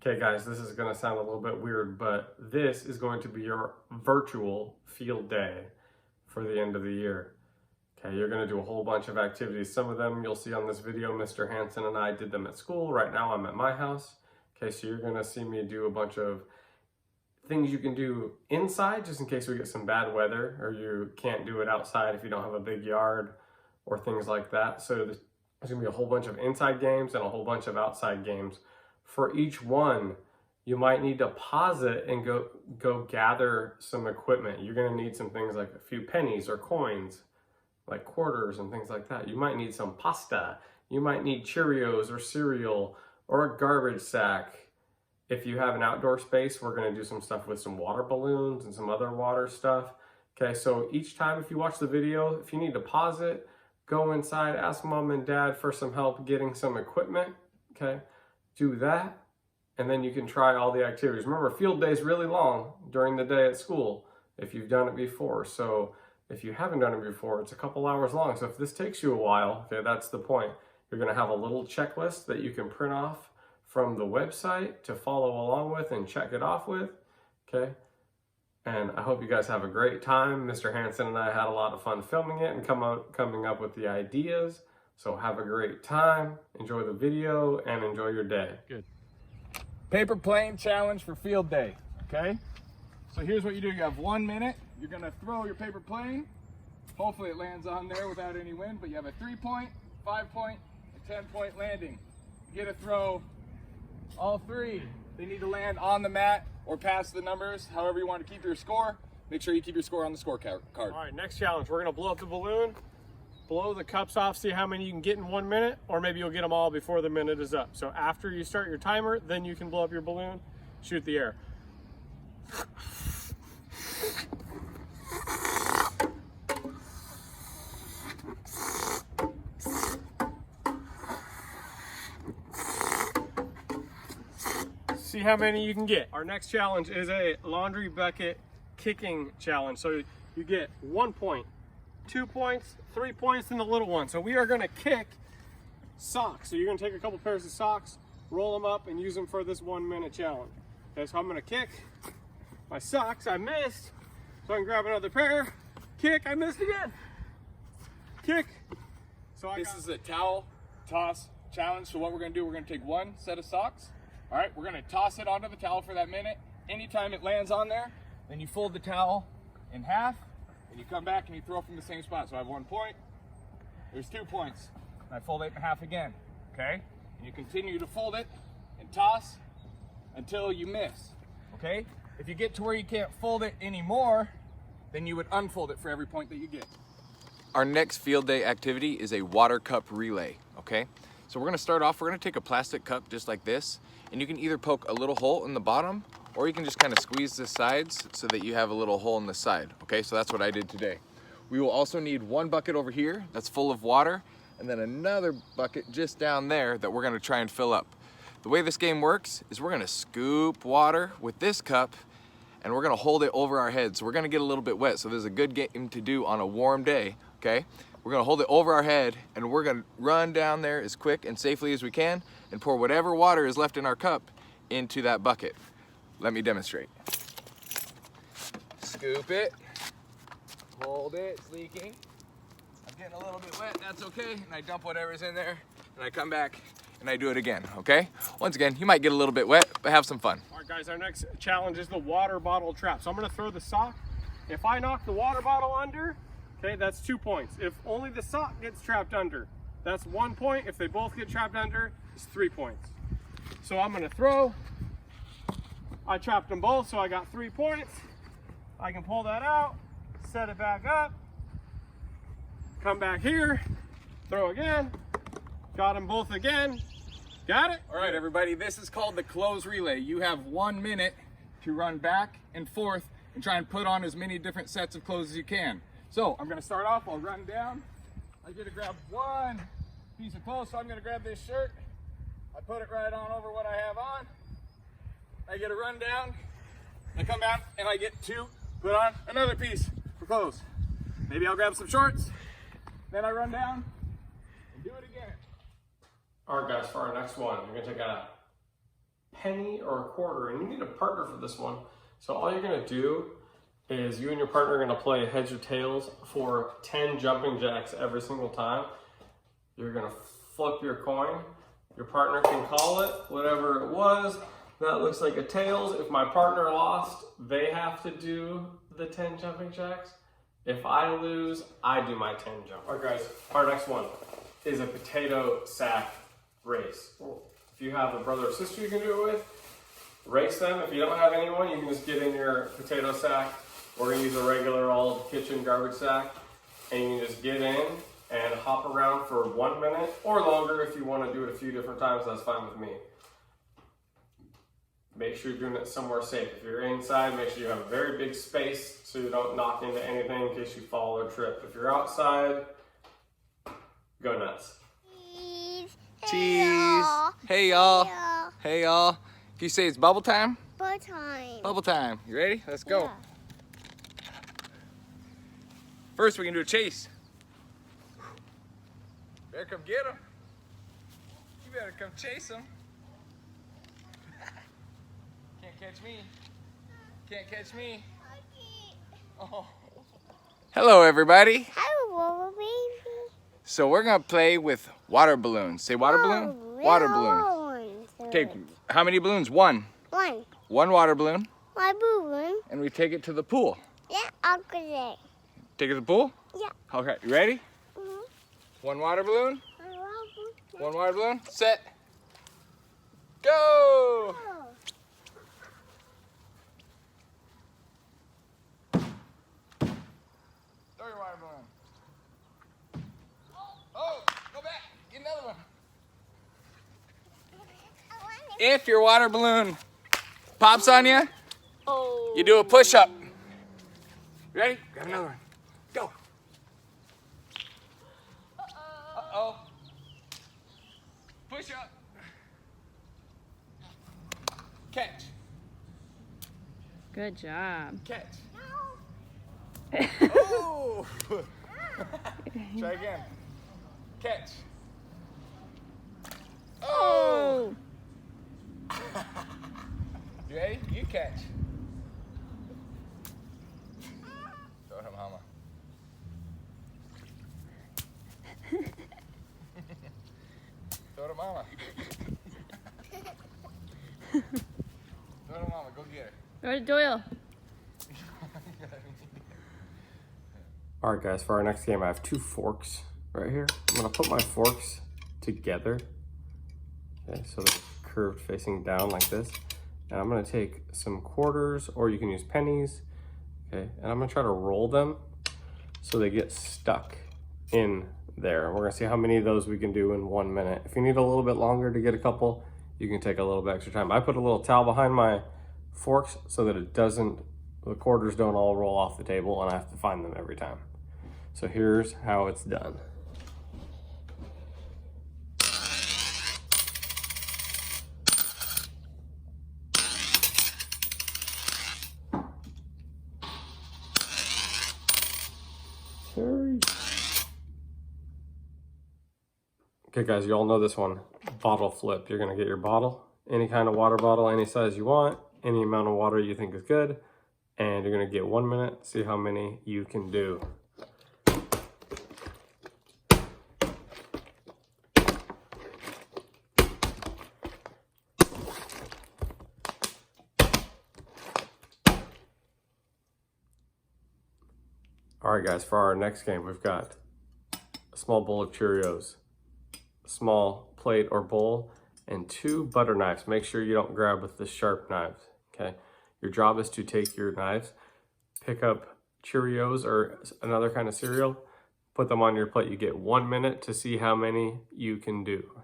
Okay guys, this is gonna sound a little bit weird, but this is going to be your virtual field day for the end of the year. Okay, you're gonna do a whole bunch of activities. Some of them you'll see on this video. Mr. Hansen and I did them at school. Right now I'm at my house. Okay, so you're gonna see me do a bunch of things you can do inside just in case we get some bad weather or you can't do it outside if you don't have a big yard or things like that. So there's gonna be a whole bunch of inside games and a whole bunch of outside games. For each one, you might need to pause it and go gather some equipment. You're gonna need some things like a few pennies or coins, like quarters and things like that. You might need some pasta. You might need Cheerios or cereal or a garbage sack. If you have an outdoor space, we're gonna do some stuff with some water balloons and some other water stuff. Okay, so each time if you watch the video, if you need to pause it, go inside, ask mom and dad for some help getting some equipment, okay? Do that, and then you can try all the activities. Remember, field day is really long during the day at school if you've done it before. So if you haven't done it before, it's a couple hours long. So if this takes you a while, okay, that's the point. You're gonna have a little checklist that you can print off from the website to follow along with and check it off with, okay? And I hope you guys have a great time. Mr. Hansen and I had a lot of fun filming it and coming up with the ideas. So have a great time, enjoy the video, and enjoy your day. Good. Paper plane challenge for field day, okay? So here's what you do. You have 1 minute. You're gonna throw your paper plane. Hopefully it lands on there without any wind, but you have a 3-point, 5-point, and 10-point landing. You get to throw all three. They need to land on the mat or past the numbers, however you want to keep your score. Make sure you keep your score on the scorecard. All right, next challenge. We're gonna blow up the balloon, blow the cups off, see how many you can get in 1 minute, or maybe you'll get them all before the minute is up. So after you start your timer, then you can blow up your balloon, shoot the air. See how many you can get. Our next challenge is a laundry bucket kicking challenge. So you get 1 point, 2 points, 3 points, and the little one. So we are gonna kick socks. So you're gonna take a couple pairs of socks, roll them up, and use them for this 1 minute challenge. Okay, so I'm gonna kick my socks. I missed, so I can grab another pair. Kick, I missed again. Kick. So This is a towel toss challenge. So what we're gonna do, we're gonna take one set of socks. All right, we're gonna toss it onto the towel for that minute. Anytime it lands on there, then you fold the towel in half, and you come back and you throw from the same spot. So I have 1 point, there's 2 points, and I fold it in half again, okay? And you continue to fold it and toss until you miss, okay? If you get to where you can't fold it anymore, then you would unfold it for every point that you get. Our next field day activity is a water cup relay, okay? So we're gonna start off, we're gonna take a plastic cup just like this, and you can either poke a little hole in the bottom, or you can just kind of squeeze the sides so that you have a little hole in the side, okay? So that's what I did today. We will also need one bucket over here that's full of water, and then another bucket just down there that we're gonna try and fill up. The way this game works is we're gonna scoop water with this cup, and we're gonna hold it over our heads. So we're gonna get a little bit wet, so this is a good game to do on a warm day, okay? We're gonna hold it over our head, and we're gonna run down there as quick and safely as we can and pour whatever water is left in our cup into that bucket. Let me demonstrate. Scoop it, hold it, it's leaking. I'm getting a little bit wet, that's okay. And I dump whatever's in there, and I come back and I do it again, okay? Once again, you might get a little bit wet, but have some fun. All right, guys, our next challenge is the water bottle trap. So I'm gonna throw the sock. If I knock the water bottle under, okay, that's 2 points. If only the sock gets trapped under, that's 1 point. If they both get trapped under, it's 3 points. So I'm gonna throw. I trapped them both, so I got 3 points. I can pull that out, set it back up, come back here, throw again, got them both again. Got it? All right, everybody, this is called the close relay. You have 1 minute to run back and forth and try and put on as many different sets of clothes as you can. So I'm gonna start off, I'll run down. I'm gonna grab one piece of clothes, so I'm gonna grab this shirt. I put it right on over what I have on. I get a run down, I come back and I get to put on another piece for clothes. Maybe I'll grab some shorts, then I run down and do it again. All right, guys, for our next one, we're gonna take a penny or a quarter, and you need a partner for this one. So all you're gonna do is you and your partner are gonna play heads or tails for 10 jumping jacks every single time. You're gonna flip your coin. Your partner can call it, whatever it was. That looks like a tails. If my partner lost, they have to do the 10 jumping jacks. If I lose, I do my 10 jump. All right, guys, our next one is a potato sack race. If you have a brother or sister you can do it with, race them. If you don't have anyone, you can just get in your potato sack. We're gonna use a regular old kitchen garbage sack, and you can just get in and hop around for 1 minute or longer. If you wanna do it a few different times, that's fine with me. Make sure you're doing it somewhere safe. If you're inside, make sure you have a very big space so you don't knock into anything in case you fall or trip. If you're outside, go nuts. Cheese. Hey y'all. Hey y'all. Can you say it's bubble time? Bubble time. Bubble time. You ready? Let's go. Yeah. First, we can do a chase. Better come get him. You better come chase him. Can't catch me. Can't catch me. Oh. Hello, everybody. Hello, baby. So we're gonna play with water balloons. Say water balloon. Water balloon. Okay, how many balloons? One. One. One water balloon, My balloon. and we take it to the pool. Yeah, I'll go there. Take it to the pool? Yeah. Okay, you ready? Mhm. One water balloon. Oh. One water balloon. Set. Go! Throw your water balloon. Oh, go back. Get another one. If your water balloon pops on you, you do a push-up. Ready? Grab another one. Go. Uh-oh. Push up. Catch. Good job. Catch. Oh! Try again. Catch. Oh! You ready? You catch. Throw it to mama. Throw it to mama. Throw it to mama. Go get her. Go to Doyle. All right, guys, for our next game, I have 2 forks right here. I'm gonna put my forks together. Okay, so they're curved facing down like this. And I'm gonna take some quarters, or you can use pennies. Okay, and I'm gonna try to roll them so they get stuck in there. We're gonna see how many of those we can do in 1 minute. If you need a little bit longer to get a couple, you can take a little bit extra time. I put a little towel behind my forks so that the quarters don't all roll off the table and I have to find them every time. So here's how it's done. Sorry. Okay guys, you all know this one, bottle flip. You're gonna get your bottle, any kind of water bottle, any size you want, any amount of water you think is good, and you're gonna get 1 minute, see how many you can do. All right guys, for our next game, we've got a small bowl of Cheerios, a small plate or bowl, and 2 butter knives. Make sure you don't grab with the sharp knives, okay? Your job is to take your knives, pick up Cheerios or another kind of cereal, put them on your plate. You get 1 minute to see how many you can do.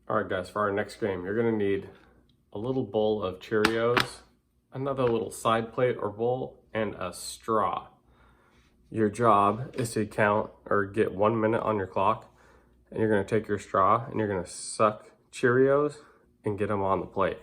All right guys, for our next game, you're gonna need a little bowl of Cheerios, another little side plate or bowl, and a straw. Your job is to count or get 1 minute on your clock, and you're gonna take your straw and you're gonna suck Cheerios and get them on the plate.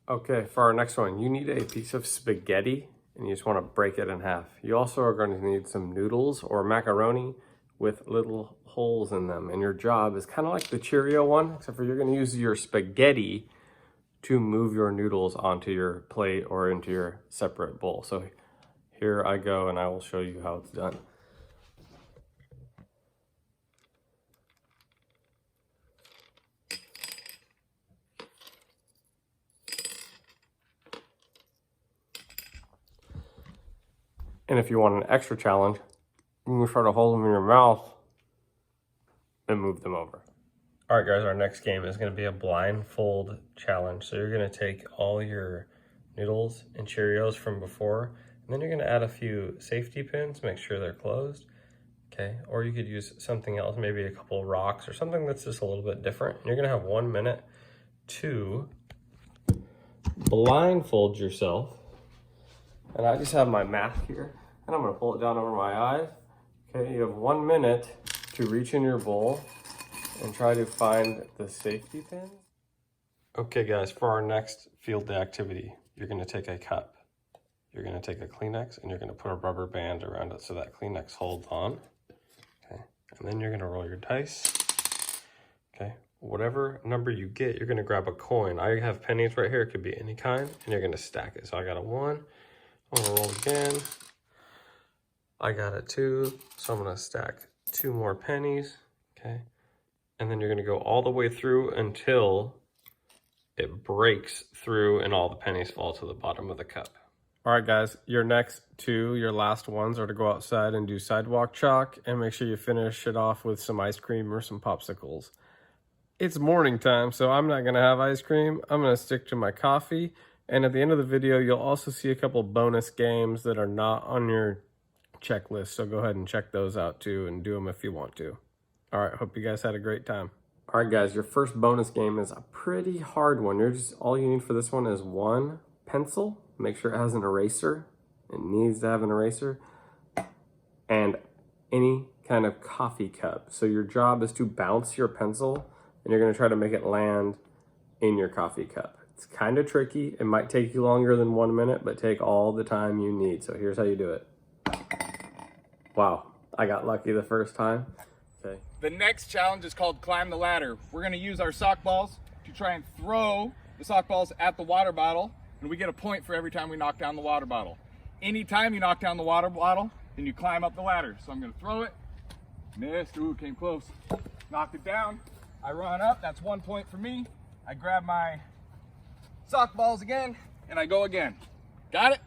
Okay, for our next one, you need a piece of spaghetti and you just want to break it in half. You also are going to need some noodles or macaroni with little holes in them. And your job is kind of like the Cheerio one, except for you're going to use your spaghetti to move your noodles onto your plate or into your separate bowl. So here I go and I will show you how it's done. And if you want an extra challenge, you can try to hold them in your mouth and move them over. All right, guys, our next game is going to be a blindfold challenge. So you're going to take all your noodles and Cheerios from before, and then you're going to add a few safety pins, make sure they're closed. Okay, or you could use something else, maybe a couple rocks or something that's just a little bit different. And you're going to have 1 minute to blindfold yourself. And I just have my mask here, and I'm going to pull it down over my eyes. Okay, you have 1 minute to reach in your bowl and try to find the safety pins. Okay, guys, for our next field day activity, you're going to take a cup. You're going to take a Kleenex, and you're going to put a rubber band around it so that Kleenex holds on. Okay, and then you're going to roll your dice. Okay, whatever number you get, you're going to grab a coin. I have pennies right here. It could be any kind, and you're going to stack it. So I got a 1. I'm gonna roll again. I got a 2, so I'm gonna stack 2 more pennies, okay? And then you're gonna go all the way through until it breaks through and all the pennies fall to the bottom of the cup. All right, guys, your last ones are to go outside and do sidewalk chalk, and make sure you finish it off with some ice cream or some popsicles. It's morning time, so I'm not gonna have ice cream. I'm gonna stick to my coffee. And at the end of the video, you'll also see a couple bonus games that are not on your checklist. So go ahead and check those out too and do them if you want to. All right, hope you guys had a great time. All right, guys, your first bonus game is a pretty hard one. All you need for this one is 1 pencil. Make sure it has an eraser. It needs to have an eraser. And any kind of coffee cup. So your job is to bounce your pencil, and you're gonna try to make it land in your coffee cup. It's kind of tricky. It might take you longer than 1 minute, but take all the time you need. So here's how you do it. Wow, I got lucky the first time. Okay. The next challenge is called Climb the Ladder. We're gonna use our sock balls to try and throw the sock balls at the water bottle, and we get a point for every time we knock down the water bottle. Anytime you knock down the water bottle, then you climb up the ladder. So I'm gonna throw it, missed, ooh, came close. Knocked it down, I run up, that's 1 point for me. I grab my sock balls again, and I go again. Got it?